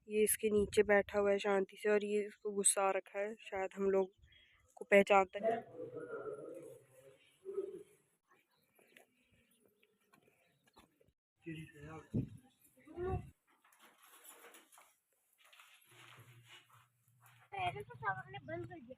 ये इसके नीचे बैठा हुआ है शांति से और ये इसको गुस्सा आ रखा है, शायद हम लोग को पहचानता है। बंद कर दिया।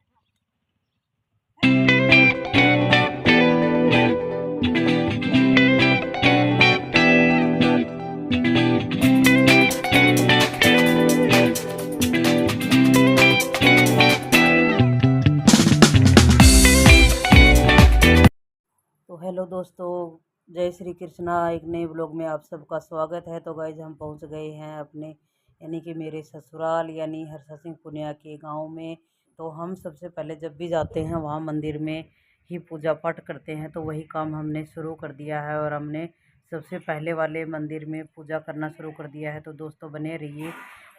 तो हेलो दोस्तों, जय श्री कृष्णा। एक नए ब्लॉग में आप सबका स्वागत है। तो गाइज हम पहुंच गए हैं अपने यानी कि मेरे ससुराल यानी हरसा सिंह पुनिया के गांव में। तो हम सबसे पहले जब भी जाते हैं वहां मंदिर में ही पूजा पाठ करते हैं। तो वही काम हमने शुरू कर दिया है और हमने सबसे पहले वाले मंदिर में पूजा करना शुरू कर दिया है। तो दोस्तों बने रहिए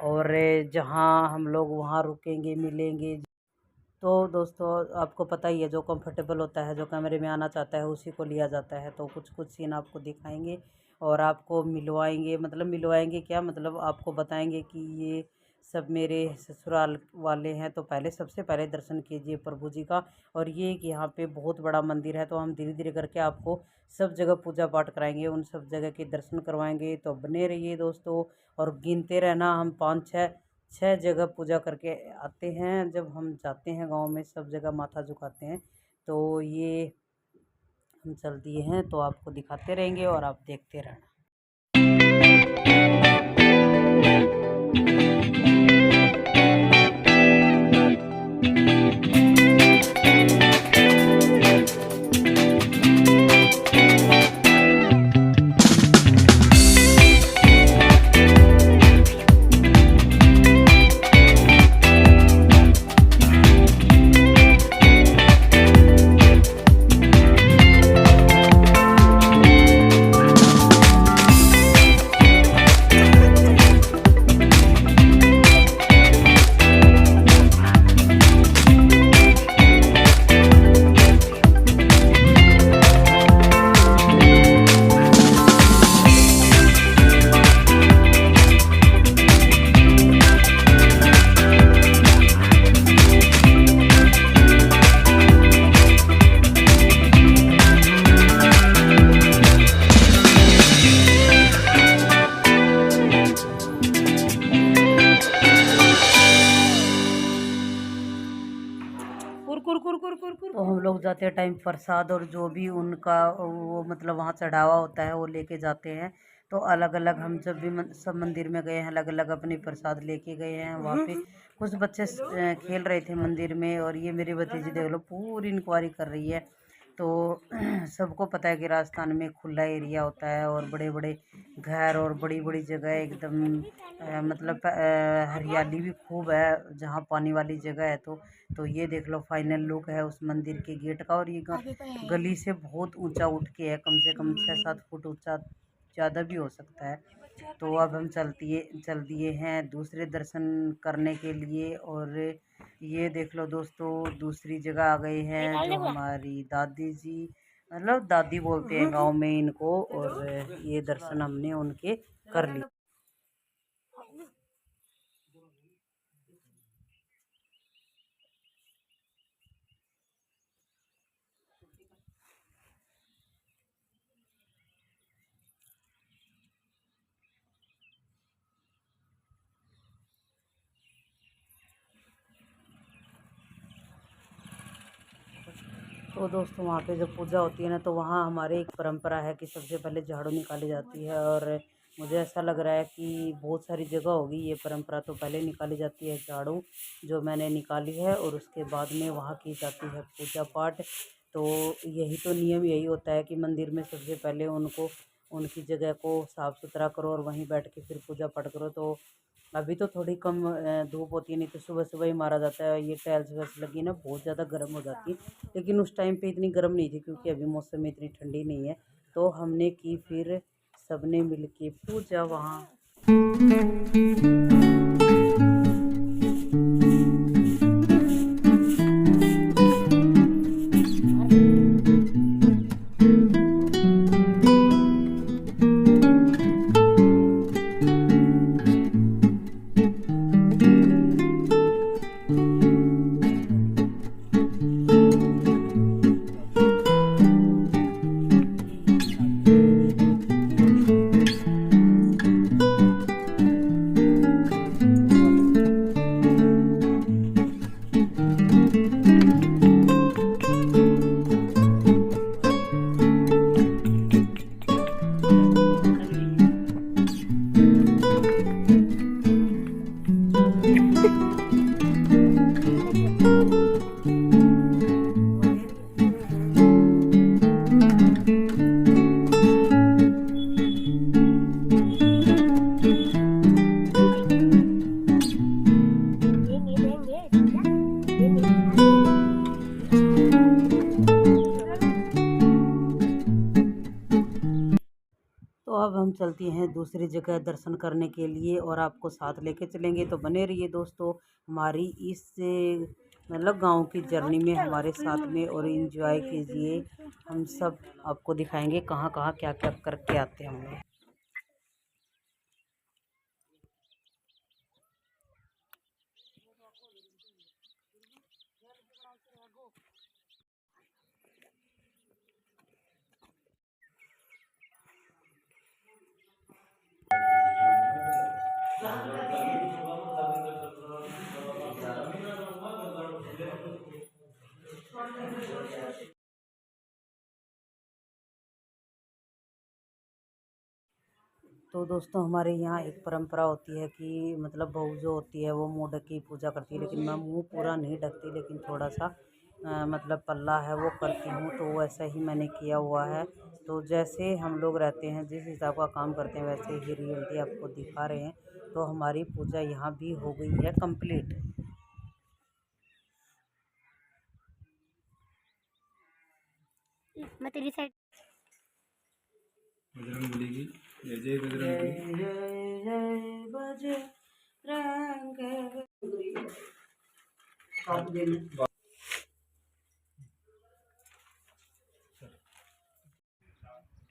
और जहाँ हम लोग वहाँ रुकेंगे, मिलेंगे। तो दोस्तों आपको पता ही है, जो कंफर्टेबल होता है, जो कैमरे में आना चाहता है उसी को लिया जाता है। तो कुछ कुछ सीन आपको दिखाएंगे और आपको मिलवाएंगे, मतलब मिलवाएंगे क्या, मतलब आपको बताएंगे कि ये सब मेरे ससुराल वाले हैं। तो पहले सबसे पहले दर्शन कीजिए प्रभु जी का। और ये कि यहाँ पे बहुत बड़ा मंदिर है, तो हम धीरे धीरे करके आपको सब जगह पूजा पाठ कराएंगे, उन सब जगह के दर्शन करवाएंगे। तो बने रहिए दोस्तों और गिनते रहना। हम 5-6 जगह पूजा करके आते हैं। जब हम जाते हैं गांव में सब जगह माथा झुकाते हैं। तो ये हम चल दिए हैं, तो आपको दिखाते रहेंगे और आप देखते रहना। तो हम लोग जाते टाइम प्रसाद और जो भी उनका वो मतलब वहाँ चढ़ावा होता है वो लेके जाते हैं। तो अलग अलग हम जब भी सब मंदिर में गए हैं अलग अलग अपनी प्रसाद लेके गए हैं। वहाँ पे कुछ बच्चे खेल रहे थे मंदिर में और ये मेरी भतीजी देख लो पूरी इंक्वायरी कर रही है। तो सबको पता है कि राजस्थान में खुला एरिया होता है और बड़े बड़े घर और बड़ी बड़ी जगह एकदम मतलब हरियाली भी खूब है जहाँ पानी वाली जगह है। तो ये देख लो फाइनल लुक है उस मंदिर के गेट का। और ये गली से बहुत ऊंचा उठ के है, कम से कम 6-7 फुट ऊंचा, ज़्यादा भी हो सकता है। तो अब हम चल दिए हैं दूसरे दर्शन करने के लिए। और ये देख लो दोस्तों दूसरी जगह आ गए हैं जो हमारी दादी जी, मतलब दादी बोलते हैं गांव में इनको। और ये दर्शन हमने उनके कर लिए। तो दोस्तों वहाँ पे जब पूजा होती है ना, तो वहाँ हमारे एक परंपरा है कि सबसे पहले झाड़ू निकाली जाती है। और मुझे ऐसा लग रहा है कि बहुत सारी जगह होगी ये परंपरा, तो पहले निकाली जाती है झाड़ू, जो मैंने निकाली है। और उसके बाद में वहाँ की जाती है पूजा पाठ। तो यही तो नियम यही होता है कि मंदिर में सबसे पहले उनको उनकी जगह को साफ़ सुथरा करो और वहीं बैठ के फिर पूजा पाठ करो। तो अभी तो थोड़ी कम धूप होती है, नहीं तो सुबह सुबह ही मारा जाता है। ये टाइल्स वैल्स लगी ना बहुत ज़्यादा गर्म हो जाती है, लेकिन उस टाइम पे इतनी गर्म नहीं थी क्योंकि अभी मौसम में इतनी ठंडी नहीं है। तो हमने की फिर सबने मिल के पूजा वहाँ। हम चलती हैं दूसरी जगह दर्शन करने के लिए और आपको साथ लेके चलेंगे, तो बने रहिए दोस्तों हमारी इस मतलब गांव की जर्नी में हमारे साथ में और एंजॉय कीजिए। हम सब आपको दिखाएंगे कहाँ कहाँ क्या क्या करके आते हैं हम लोग। तो दोस्तों हमारे यहाँ एक परंपरा होती है कि मतलब बहू जो होती है वो मुँह ढक के पूजा करती है, लेकिन मैं मुँह पूरा नहीं ढकती, लेकिन थोड़ा सा मतलब पल्ला है वो करती हूँ। तो वैसा ही मैंने किया हुआ है। तो जैसे हम लोग रहते हैं जिस हिसाब का काम करते हैं वैसे ही रियलिटी आपको दिखा रहे हैं। तो हमारी पूजा यहाँ भी हो गई है कंप्लीट। मैं तेरी साइड बजरंगबली की जय जय बजरंगबली। जय जय बजरंग।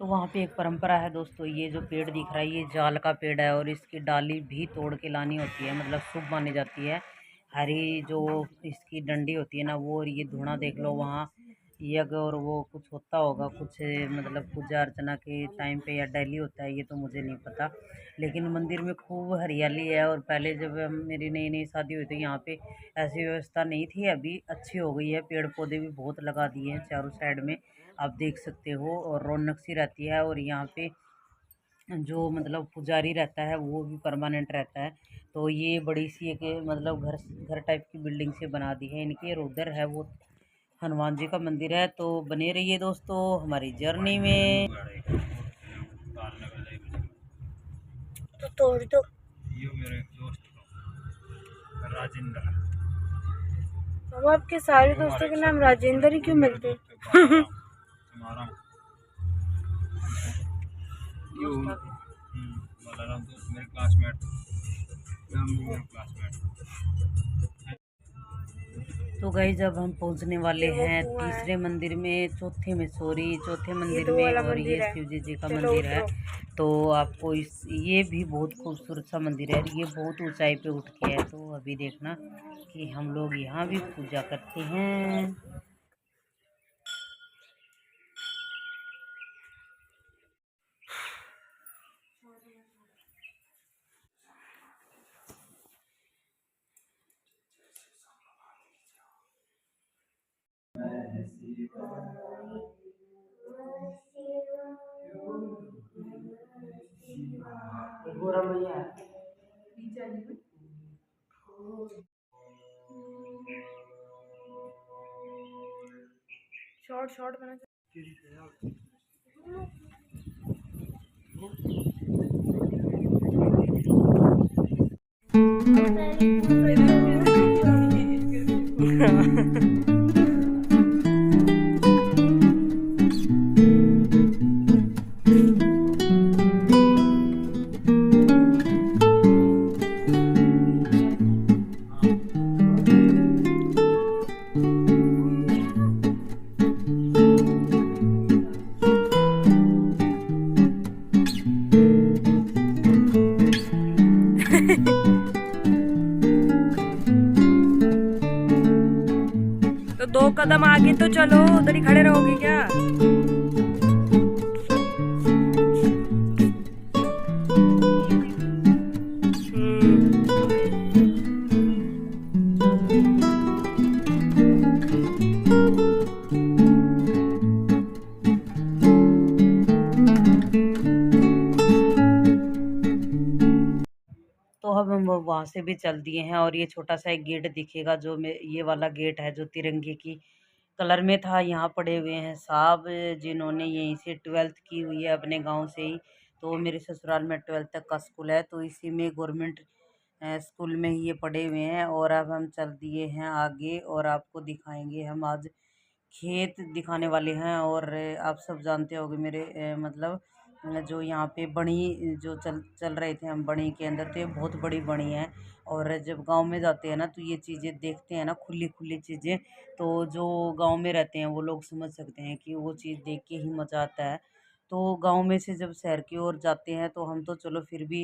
तो वहाँ पे एक परंपरा है दोस्तों, ये जो पेड़ दिख रहा है ये जाल का पेड़ है और इसकी डाली भी तोड़ के लानी होती है, मतलब शुभ मानी जाती है। हरी जो इसकी डंडी होती है ना वो, और ये धुआं देख लो वहाँ यज्ञ और वो कुछ होता होगा कुछ, मतलब पूजा अर्चना के टाइम पे या डेली होता है ये तो मुझे नहीं पता। लेकिन मंदिर में खूब हरियाली है और पहले जब मेरी नई नई शादी हुई तो यहाँ पे ऐसी व्यवस्था नहीं थी, अभी अच्छी हो गई है। पेड़ पौधे भी बहुत लगा दिए हैं चारों साइड में, आप देख सकते हो, और रौनक सी रहती है। और यहाँ पे जो मतलब पुजारी रहता है वो भी परमानेंट रहता है। तो ये बड़ी सी एक मतलब घर घर टाइप की बिल्डिंग से बना दी है इनकी, और उधर है वो हनुमान जी का मंदिर है। तो बने रहिए दोस्तों हमारी जर्नी में। तो तोड़ दो। ये मेरे दोस्त राजेंद्र। अब आपके सारे दोस्तों के नाम राजेंद्र ही क्यों मिलते हैं? हमारा बलराम दोस्त मेरे क्लासमेट, मेरे क्लासमेट। तो गई जब हम पहुंचने वाले हैं तीसरे मंदिर में, चौथे में चौथे मंदिर में, और ये शिव जी का मंदिर है। तो आपको ये भी बहुत खूबसूरत सा मंदिर है, ये बहुत ऊंचाई पे उठ के है। तो अभी देखना कि हम लोग यहाँ भी पूजा करते हैं। शॉर्ट शॉर्ट बना तो 2 कदम आगे तो चलो, उधर ही खड़े रहोगे क्या? तो अब हम वहाँ से भी चल दिए हैं, और ये छोटा सा एक गेट दिखेगा जो ये वाला गेट है जो तिरंगे की कलर में था। यहाँ पड़े हुए हैं साहब जिन्होंने यहीं से 12th की हुई है अपने गांव से ही। तो मेरे ससुराल में 12th तक का स्कूल है, तो इसी में गवर्नमेंट स्कूल में ही ये पढ़े हुए हैं। और अब हम चल दिए हैं आगे, और आपको दिखाएंगे हम आज खेत दिखाने वाले हैं। और आप सब जानते होंगे मेरे मतलब जो यहाँ पे बणी जो चल रहे थे हम बणी के अंदर, तो ये बहुत बड़ी बणी है। और जब गांव में जाते हैं ना तो ये चीज़ें देखते हैं ना, खुली खुली चीज़ें, तो जो गांव में रहते हैं वो लोग समझ सकते हैं कि वो चीज़ देख के ही मज़ा आता है। तो गांव में से जब शहर की ओर जाते हैं तो हम तो चलो फिर भी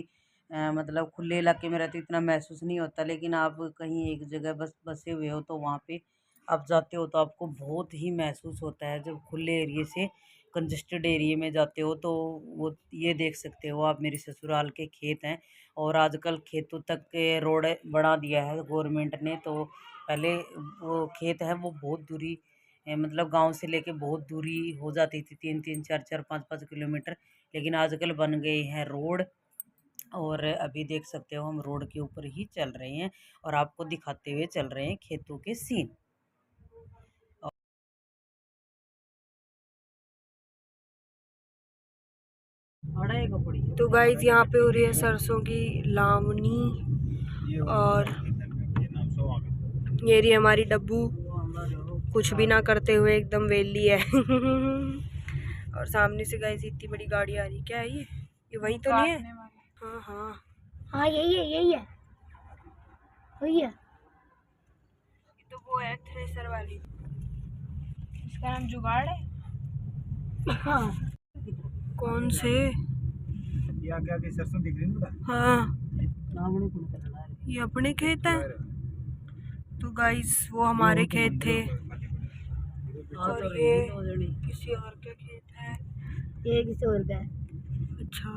मतलब खुले इलाके में रहते इतना महसूस नहीं होता, लेकिन आप कहीं एक जगह बसे हुए हो तो वहाँ पे आप जाते हो तो आपको बहुत ही महसूस होता है। जब खुले एरिए से कंजेस्टेड एरिया में जाते हो तो वो ये देख सकते हो आप, मेरे ससुराल के खेत हैं और आजकल खेतों तक के रोड बना दिया है गवर्नमेंट ने। तो पहले वो खेत है वो बहुत दूरी मतलब गांव से लेके बहुत दूरी हो जाती थी, 3-3 4-4 5-5 किलोमीटर, लेकिन आजकल बन गए हैं रोड। और अभी देख सकते हो हम रोड के ऊपर ही चल रहे हैं और आपको दिखाते हुए चल रहे हैं खेतों के सीन। तो गाइस यहाँ पे हो रही है सरसों की लावनी और ये रही हमारी डब्बू कुछ भी ना करते हुए एकदम वेली है। और सामने से गाइस इतनी बड़ी गाड़ी आ रही, क्या है ये वही तो नहीं है? हाँ हाँ हाँ यही है वही है। ये तो वो है थ्रेसर वाली, इसका नाम जुगाड़ है। हाँ कौन से? ये आगे आगे सरसों दिख रही है। हाँ ये अपने खेत है। तो गाइस वो हमारे खेत थे और ये किसी और का खेत है। ये किसी और का है। अच्छा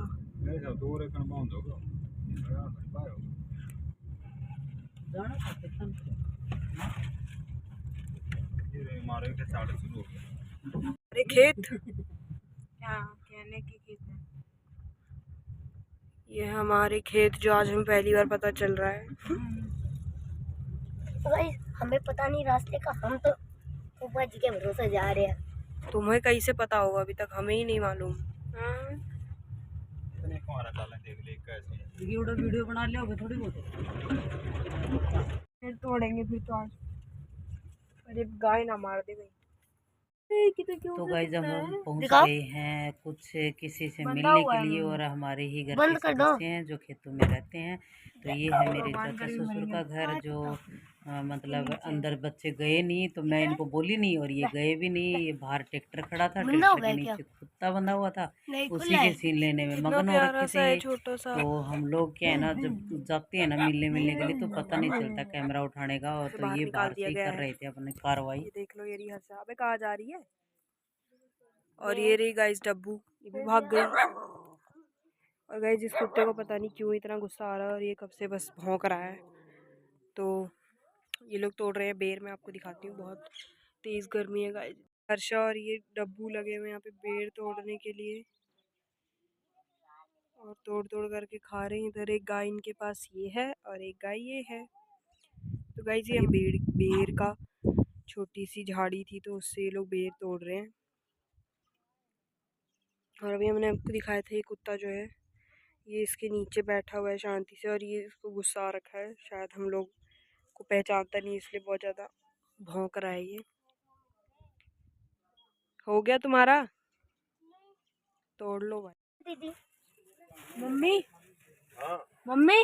अरे खेत क्या कहने की खेत है ये, हमारे खेत जो आज हमें पहली बार पता चल रहा है। तो गाइस हमें पता नहीं रास्ते का, हम तो ऊपर जी के भरोसे जा रहे हैं। तुम्हें कैसे पता होगा, अभी तक हमें ही नहीं मालूम। वीडियो बना लिया थोड़ी बहुत फिर तोड़ेंगे फिर तो आज, अरे गाय ना मार दे भाई। तो गाइस हम पहुंच दिखाओ। गए हैं कुछ किसी से मिलने के लिए और हमारे ही घर के सदस्य हैं जो खेतों में रहते हैं। तो ये है मेरे चाचा ससुर का घर जो मतलब अंदर बच्चे गए नहीं तो मैं इनको बोली नहीं और ये गए भी नहीं। ये बाहर ट्रैक्टर खड़ा था, ट्रैक्टर के नीचे कुत्ता बंधा हुआ था, उसी के सीन लेने में मगन हो रखे थे ये। तो हम लोग क्या है ना जब जाते हैं ना मिलने के लिए तो पता नहीं चलता कैमरा उठाने का, और तो ये बाहर से ही कर रहे थे अपनी कार्रवाई। ये देख लो ये रही हर्षा, अबे कहाँ जा रही है? और ये रही गाइस डब्बू, ये भी भाग गई। और गाइस जिस कुत्ते को पता नहीं क्यों इतना गुस्सा आ रहा है और ये कब से बस भौंक रहा है। तो ये लोग तोड़ रहे हैं बेर, मैं आपको दिखाती हूँ, बहुत तेज़ गर्मी है गाइस। हर्षा और ये डब्बू लगे हुए यहाँ पे बेर तोड़ने के लिए और तोड़ करके खा रहे हैं। इधर एक गाय इनके पास ये है और एक गाय ये है। तो गाइस ये बेर का छोटी सी झाड़ी थी तो उससे ये लोग बेर तोड़ रहे हैं। और अभी हमने आपको दिखाया था ये कुत्ता जो है ये इसके नीचे बैठा हुआ है शांति से और ये इसको गुस्सा आ रखा है, शायद हम लोग को पहचानता नहीं इसलिए बहुत ज़्यादा भौंक रहा है। ये हो गया तुम्हारा, तोड़ लो भाई। दीदी मम्मी मम्मी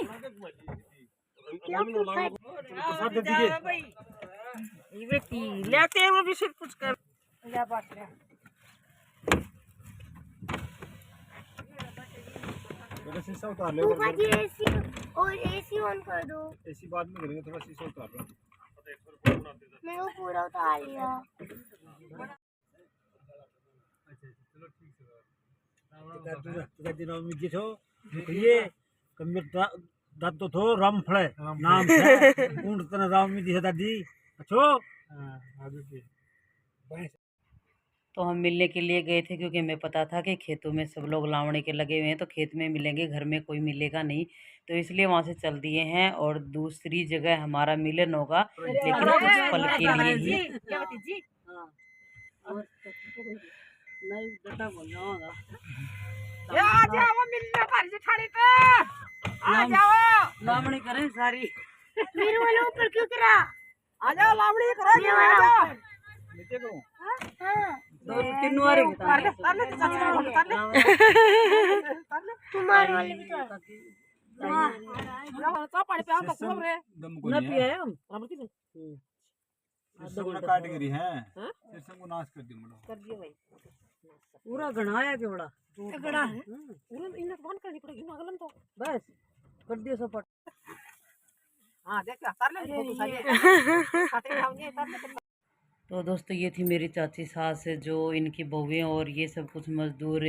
लेते हैं वो भी सिर्फ कुछ कर शीशा उतार ले, एसी और एसी ऑन कर दो। ऐसी बात में करेंगे, थोड़ा शीशा उतार लो। मैं वो पूरा उतार लिया। ये दाद तो थो राम फळे नाम से ऊंट तना राम में दिशा दादी अच्छो। तो हम मिलने के लिए गए थे क्योंकि हमें पता था कि खेतों में सब लोग लावणी के लगे हुए हैं तो खेत में मिलेंगे, घर में कोई मिलेगा नहीं, तो इसलिए वहाँ से चल दिए हैं। और दूसरी जगह हमारा मिलन होगा लेकिन कुछ पल के लिए ही। लावणी करें सारी, मेरे वाला ऊपर क्यों करा? आ जाओ लावड़ी करो। नीचे को हाँ दो तीन बार तुम्हारे वाले भी तो है। दम को नहीं है सरसों को काट गिरी है सरसों को नाश कर दी मुड़ो पूरा गणाया के बड़ा गड़ा है पूरा इन्हें बंद करनी पड़ेगी नागलन तो बस कर दियो सब पट। हाँ देख कर ले खाते खाओगे तो दोस्तों ये थी मेरी चाची सास जो इनकी बहुएं और ये सब कुछ मजदूर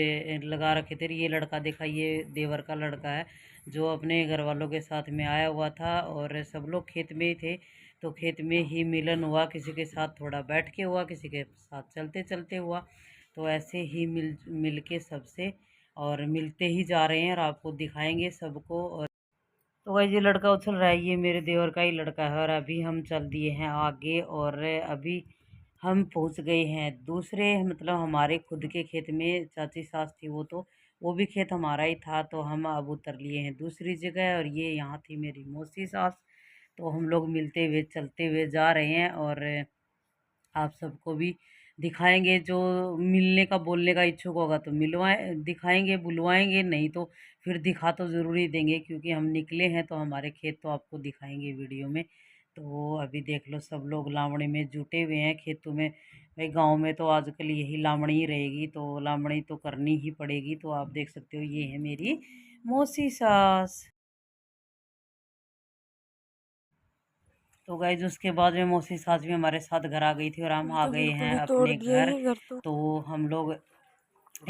लगा रखे थे। ये लड़का देखा, ये देवर का लड़का है जो अपने घर वालों के साथ में आया हुआ था और सब लोग खेत में ही थे। तो खेत में ही मिलन हुआ, किसी के साथ थोड़ा बैठ के हुआ, किसी के साथ चलते चलते हुआ। तो ऐसे ही मिल के सबसे और मिलते ही जा रहे हैं और आपको दिखाएंगे सबको। और तो भाई ये लड़का उछल रहा है, ये मेरे देवर का ही लड़का है। और अभी हम चल दिए हैं आगे और अभी हम पहुंच गए हैं दूसरे मतलब हमारे खुद के खेत में। चाची सास थी वो भी खेत हमारा ही था। तो हम अब उतर लिए हैं दूसरी जगह और ये यहाँ थी मेरी मौसी सास। तो हम लोग मिलते हुए चलते हुए जा रहे हैं और आप सबको भी दिखाएंगे। जो मिलने का बोलने का इच्छुक होगा तो दिखाएंगे, बुलवाएंगे, नहीं तो फिर दिखा तो ज़रूर ही देंगे क्योंकि हम निकले हैं तो हमारे खेत तो आपको दिखाएंगे वीडियो में। तो अभी देख लो सब लोग लावणी में जुटे हुए हैं खेतों में। भाई गांव में तो आजकल यही लावणी ही रहेगी तो लावणी तो करनी ही पड़ेगी। तो आप देख सकते हो ये है मेरी मौसी सास। तो गाइज उसके बाद में मौसी सास भी हमारे साथ घर आ गई थी और हम आ गए हैं अपने घर। तो हम लोग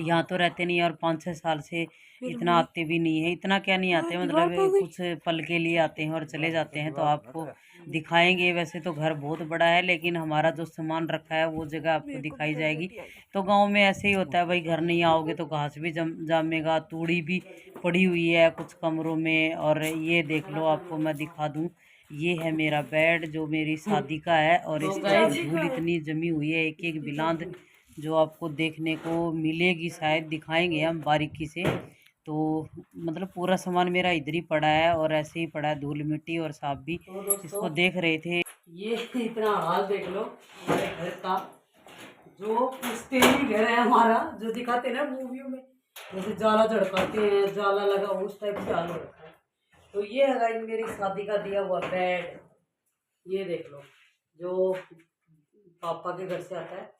यहाँ तो रहते नहीं और 5-6 साल से इतना आते भी नहीं है। इतना क्या नहीं आते, मतलब कुछ पल के लिए आते हैं और चले जाते हैं। तो आपको दिखाएंगे। वैसे तो घर बहुत बड़ा है लेकिन हमारा जो सामान रखा है वो जगह आपको दिखाई जाएगी। तो गांव में ऐसे ही होता है भाई, घर नहीं आओगे तो घास भी जामेगा, तूड़ी भी पड़ी हुई है कुछ कमरों में। और ये देख लो आपको मैं दिखा दूँ, ये है मेरा बेड जो मेरी शादी का है और इसमें धूल इतनी जमी हुई है, एक एक बिलांद जो आपको देखने को मिलेगी। शायद दिखाएंगे हम बारीकी से। तो मतलब पूरा सामान मेरा इधर ही पड़ा है और ऐसे ही पड़ा है, धूल मिट्टी और सांप भी इसको देख रहे थे। ये इतना हाल देख लो हमारे घर का, जो पुश्तैनी घर है हमारा, जो दिखाते ना मूवियों में, जैसे जाला झड़काते हैं, जाला लगा उस टाइप से हाल हो रखा है। तो ये है गाइस मेरी शादी का दिया हुआ बेड। ये देख लो जो पापा के घर से आता है।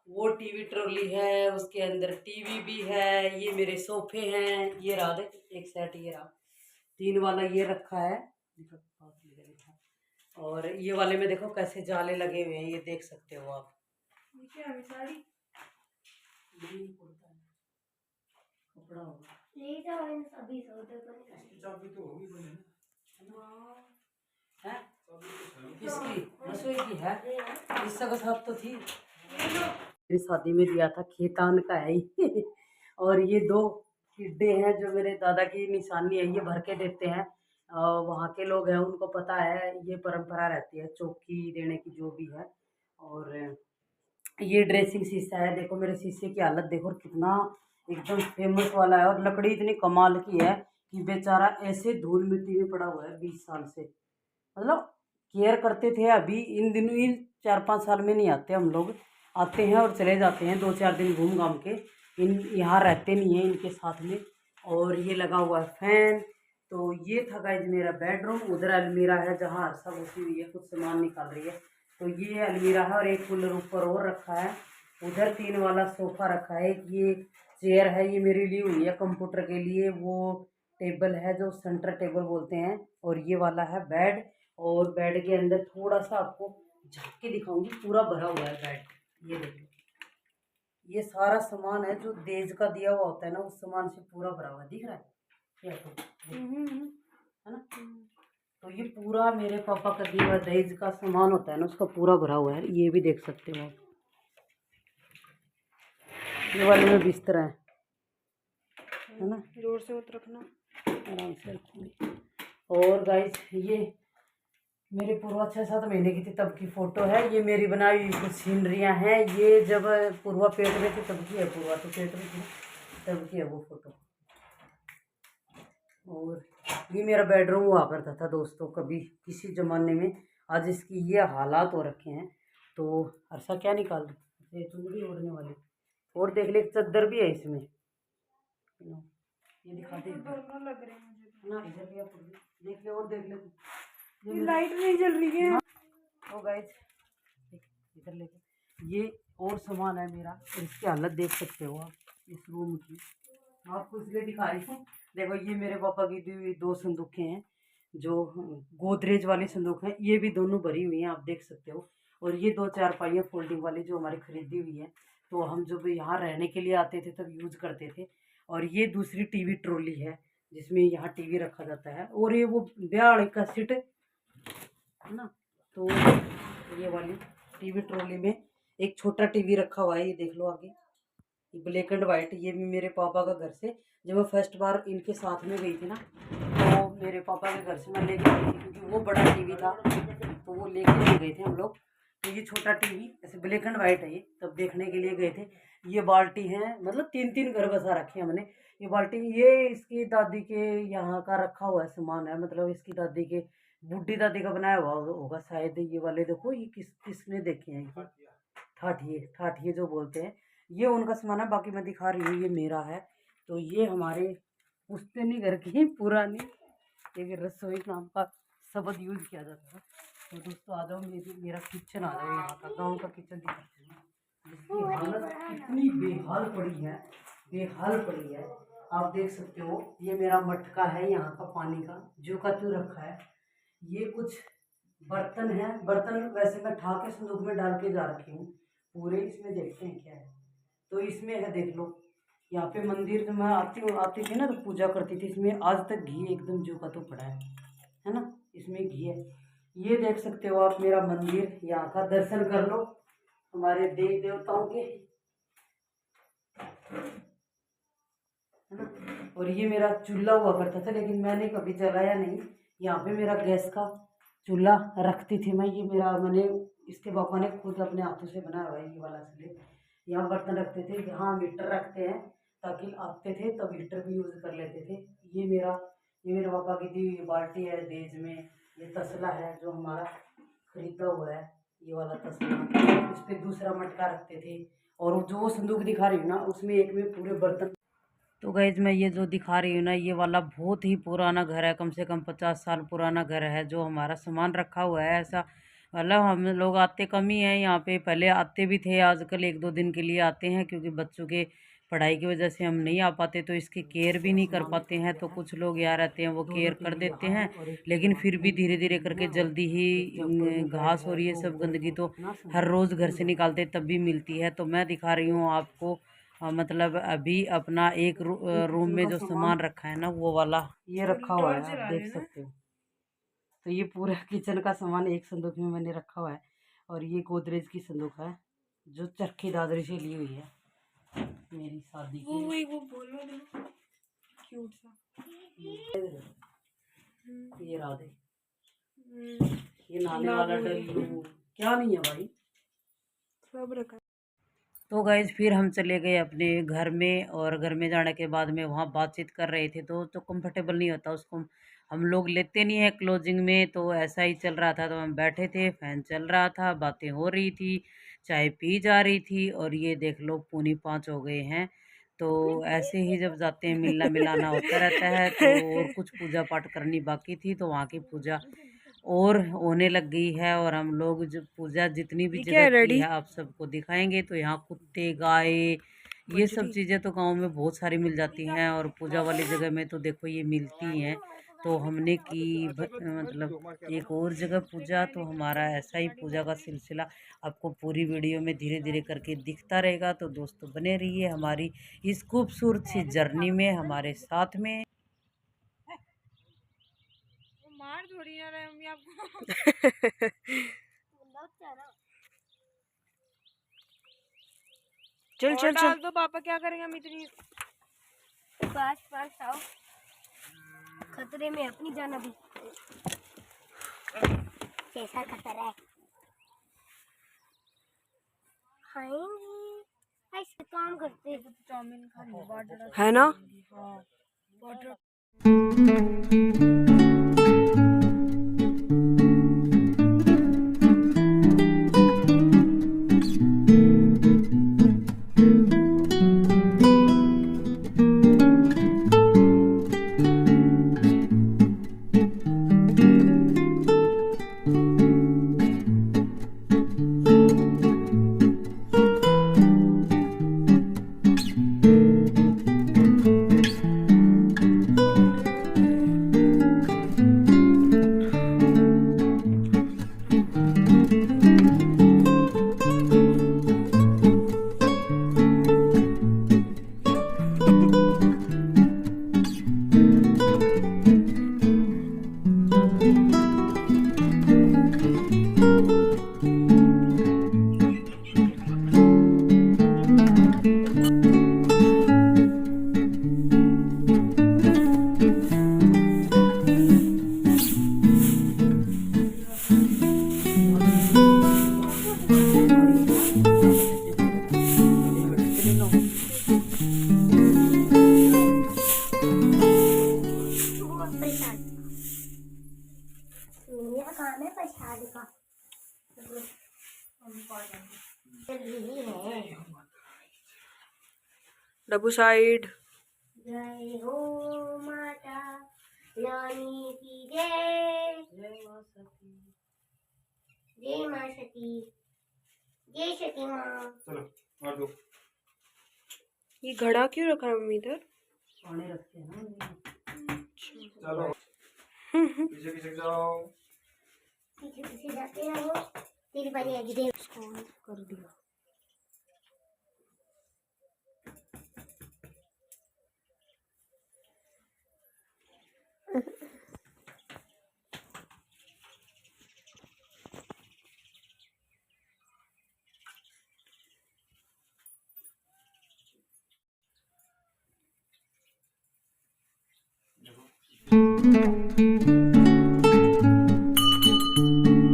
वो टीवी ट्रॉली है, उसके अंदर टीवी भी है। ये मेरे सोफे हैं, ये रहा देख एक सेट, ये रहा 3 वाला ये रखा है। और ये वाले में देखो कैसे जाले लगे हुए हैं, ये देख सकते हो आप। कपड़ा होगा ले जाओ इन सभी सौदे को। चाबी तो होगी बने है किसकी? रसोई की है, इसका साथ तो थी। मेरी शादी में दिया था खेतान का है ये। और ये 2 खिड्डे हैं जो मेरे दादा की निशानी है, ये भर के देते हैं। वहाँ के लोग हैं उनको पता है, ये परंपरा रहती है चौकी देने की जो भी है। और ये ड्रेसिंग शीशा है, देखो मेरे शीशे की हालत देखो कितना एकदम फेमस वाला है। और लकड़ी इतनी कमाल की है कि बेचारा ऐसे धूल मिट्टी में पड़ा हुआ है 20 साल से। मतलब केयर करते थे, अभी इन दिनों इन 4-5 साल में नहीं आते हम लोग। आते हैं और चले जाते हैं 2-4 दिन घूम घाम के। यहाँ रहते नहीं हैं इनके साथ में। और ये लगा हुआ है फैन। तो ये था गाइस मेरा बेडरूम। उधर अलमीरा है जहाँ सब उसी हुई है, कुछ सामान निकाल रही है। तो ये अलमीरा है और एक कूलर ऊपर और रखा है। उधर 3 वाला सोफ़ा रखा है। ये चेयर है, ये मेरी ली हुई है कंप्यूटर के लिए। वो टेबल है जो सेंटर टेबल बोलते हैं। और ये वाला है बेड। और बेड के अंदर थोड़ा सा आपको झाँक के दिखाऊंगी, पूरा भरा हुआ है बेड। ये देखो ये सारा सामान है जो देज का दिया हुआ होता है ना, उस सामान से पूरा भरा हुआ है, दिख रहा है क्या? तो है ना। तो ये पूरा मेरे पापा का दिया हुआ दहेज का सामान होता है ना, उसका पूरा भरा हुआ है। ये भी देख सकते हो आप। ये वाले में बिस्तर है ना, जोर से मत रखना, आराम से रखूँगी। और गाइस ये मेरे पूर्वा 6-7 महीने की थी तब की फ़ोटो है। ये मेरी बनाई हुई कुछ सीनरियाँ हैं। ये जब पूर्वा पेट में थी तब की है, पूर्वा तो पेट में थी तब की है वो फ़ोटो। और ये मेरा बेडरूम हुआ करता था दोस्तों कभी किसी ज़माने में। आज इसकी ये हालात हो रखे हैं। तो अर्षा क्या निकाल रही है? चुनरी ओढ़ने वाली। और देख ले, एक चद्दर भी है इसमें। ये दिखा दे दोनों लग रहे हैं मुझे ना, इधर भी आप देख ले और देख ले। ये लाइट नहीं जल रही है। तो गाइस इधर लेके ये और सामान है मेरा, इसकी हालत देख सकते हो आप इस रूम की। आपको इसलिए दिखा रही हूँ। देखो ये मेरे पापा की दी हुई 2 संदूकें हैं जो गोदरेज वाली संदूक हैं, ये भी दोनों भरी हुई हैं, आप देख सकते हो। और ये 2 चारपाइयाँ फोल्डिंग वाली जो हमारी खरीदी हुई है, तो हम जब यहाँ रहने के लिए आते थे तब यूज़ करते थे। और ये दूसरी टीवी ट्रॉली है जिसमें यहाँ टीवी रखा जाता है। और ये वो ब्याह वाली कैसेट है ना, तो ये वाली टीवी ट्रॉली में एक छोटा टीवी रखा हुआ है, ये देख लो आगे, ये ब्लैक एंड वाइट। ये भी मेरे पापा का घर से जब मैं फर्स्ट बार इनके साथ में गई थी ना, तो मेरे पापा के घर से मैं लेके गई थी, क्योंकि वो बड़ा टीवी था तो वो लेके नहीं गए थे हम लोग। तो ये छोटा टीवी ऐसे ब्लैक एंड वाइट है, ये तब देखने के लिए गए थे। ये बाल्टी है, मतलब 3-3 घर बसा रखे हैं हमने। ये बाल्टी, ये इसकी दादी के यहाँ का रखा हुआ है सामान है, मतलब इसकी दादी के बूढ़ी दादी का बनाया हुआ होगा शायद। ये वाले देखो, ये किसने देखे हैं, ये ठाठिए जो बोलते हैं, ये उनका सामान है। बाकी मैं दिखा रही हूँ, ये मेरा है। तो ये हमारे पुश्तैनी घर की पुरानी एक रसोई नाम का शब्द यूज़ किया जाता है। तो दोस्तों आ जाओ, मेरा किचन आ जाओ, यहाँ का गांव का किचन दिखाते हैं। इसकी हालत कितनी बेहाल पड़ी है आप देख सकते हो। ये मेरा मटका है यहाँ का पानी का, जो का तू रखा है। ये कुछ बर्तन है, बर्तन वैसे मैं ठा के संदूक में डाल के जा रखी हूँ पूरे। इसमें देखते हैं क्या है, तो इसमें है देख लो। यहाँ पे मंदिर जब मैं आती थी ना तो पूजा करती थी। इसमें आज तक घी एकदम जो का तो पड़ा है ना, इसमें घी है। ये देख सकते हो आप मेरा मंदिर, यहाँ का दर्शन कर लो हमारे देवी देवताओं के, है ना। और ये मेरा चूल्हा हुआ करता था, लेकिन मैंने कभी जलाया नहीं। यहाँ पे मेरा गैस का चूल्हा रखती थी मैं। ये मैंने इसके पापा ने खुद अपने हाथों से बनाया हुआ है ये वाला स्लेब। यहाँ बर्तन रखते थे, यहाँ हीटर रखते हैं ताकि आते थे तब हीटर भी यूज़ कर लेते थे। ये मेरे पापा की दी हुई बाल्टी है देज में। ये तसला है जो हमारा खरीदा हुआ है, ये वाला तसला। इस पर दूसरा मटका रखते थे। और जो संदूक दिखा रही हूँ ना, उसमें एक में पूरे बर्तन। तो गाइज मैं ये जो दिखा रही हूँ ना, ये वाला बहुत ही पुराना घर है, कम से कम 50 साल पुराना घर है जो हमारा सामान रखा हुआ है। ऐसा मतलब हम लोग आते कम ही हैं यहाँ पे, पहले आते भी थे, आजकल 1-2 दिन के लिए आते हैं क्योंकि बच्चों के पढ़ाई की वजह से हम नहीं आ पाते, तो इसकी केयर भी नहीं कर पाते हैं। तो कुछ लोग यहाँ रहते हैं वो केयर कर देते हैं, लेकिन फिर भी धीरे धीरे करके जल्दी ही घास और ये सब गंदगी तो हर रोज़ घर से निकालते तब भी मिलती है। तो मैं दिखा रही हूँ आपको मतलब अभी अपना एक रूम में जो सामान रखा है ना, वो वाला ये रखा हुआ है, आप देख सकते हो। तो ये पूरा किचन का सामान एक संदूक में मैंने रखा हुआ है। और ये गोदरेज की संदूक है जो चरखी दादरी से ली हुई है मेरी शादी की। वो बोलो ना, क्यूट सा। ये राधे, ये नहाने वाला डल्लू क्या नहीं है भाई, सब रखा। तो गाइज फिर हम चले गए अपने घर में। और घर में जाने के बाद में वहाँ बातचीत कर रहे थे, तो कंफर्टेबल नहीं होता उसको हम लोग लेते नहीं है क्लोजिंग में। तो ऐसा ही चल रहा था, तो हम बैठे थे, फैन चल रहा था, बातें हो रही थी, चाय पी जा रही थी। और ये देख लो 4:45 हो गए हैं। तो ऐसे ही जब जाते हैं मिलना मिलाना होता रहता है। तो और कुछ पूजा पाठ करनी बाकी थी, तो वहाँ की पूजा और होने लग गई है। और हम लोग जो पूजा जितनी भी जगह की है आप सबको दिखाएंगे। तो यहाँ कुत्ते गाय ये सब चीज़ें तो गांव में बहुत सारी मिल जाती हैं, और पूजा वाली जगह में तो देखो ये मिलती हैं। तो हमने की मतलब एक और जगह पूजा। तो हमारा ऐसा ही पूजा का सिलसिला आपको पूरी वीडियो में धीरे धीरे करके दिखता रहेगा। तो दोस्तों बने रहिए हमारी इस खूबसूरत सी जर्नी में हमारे साथ में। मार थोड़ी ना रहे मम्मी आपको। चल चल चल, तो पापा क्या करेंगे हम इतनी पास आओ, खतरे में अपनी जान अभी। कैसा खतरा है? खाएंगे ऐसे काम करते हैं। चाउमीन खा है ना। काम है प्रसाद का। जल्दी है। डब्बू साइड। जय हो माता रानी की जय। जय माँ सती। जय सती माँ। चलो और दो। ये घड़ा क्यों रखा है मम्मी इधर? पानी रखते हैं ना। चलो पीछे पीछे जाओ। पीछे पीछे जाते रहो। तेरी बारी आगे दे। कर दिया।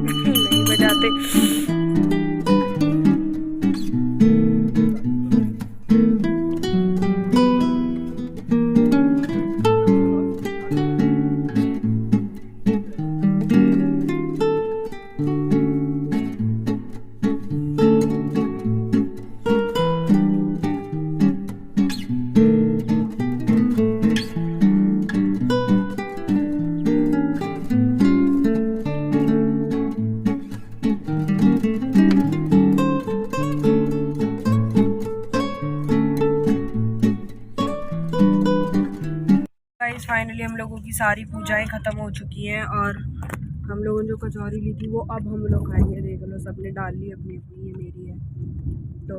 नहीं बजाते। गाइस फाइनली हम लोगों की सारी पूजाएं ख़त्म हो चुकी हैं और हम लोगों ने जो कचौरी ली थी वो अब हम लोग खाएंगे। देख लो सबने डाल ली अपनी अपनी, ये मेरी है। तो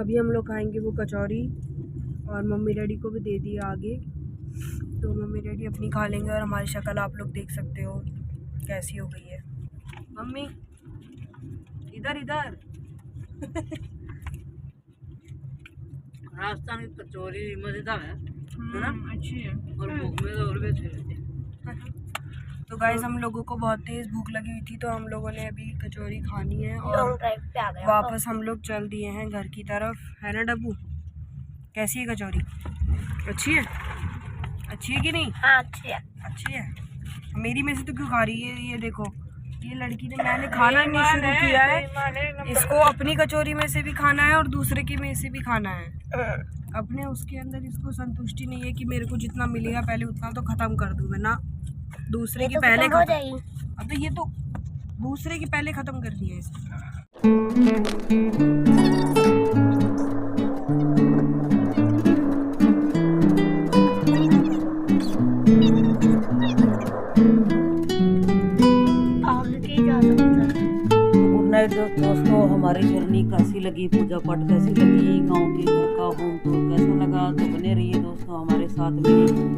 अभी हम लोग खाएंगे वो कचौरी और मम्मी डैडी को भी दे दिया आगे। तो मम्मी डैडी अपनी खा लेंगे और हमारी शक्ल आप लोग देख सकते हो कैसी हो गई है। मम्मी इधर इधर। राजस्थान की कचौरी मजेदार है ना? अच्छी है। और भूख में तो और भी अच्छी रहती है। तो गाइस हम लोगों को बहुत तेज़ भूख लगी हुई थी तो हम लोगों ने अभी कचौरी खानी है और लॉन्ग ड्राइव पे आ गया। वापस हम लोग चल दिए हैं घर की तरफ, है ना डब्बू? कैसी है कचौरी? अच्छी है? अच्छी है कि नहीं? हाँ अच्छी है। अच्छी है। मेरी में से तो क्यों खा रही है? ये देखो ये लड़की ने, मैंने खाना नहीं शुरू किया है, इसको अपनी कचौरी में से भी खाना है और दूसरे की में से भी खाना है। अपने उसके अंदर इसको संतुष्टि नहीं है कि मेरे को जितना मिलेगा पहले उतना तो ख़त्म कर दूँ मैं ना, दूसरे की पहले हो खत्म। जाएगी। अब तो ये तो दूसरे की पहले ख़त्म करनी है इसे। गुड नाइट दोस्तों, हमारी जर्नी कैसी लगी, पूजा पाठ कैसी लगी, गांव के घर का होम टूर कैसा लगा, तो बने रहिए दोस्तों हमारे साथ में।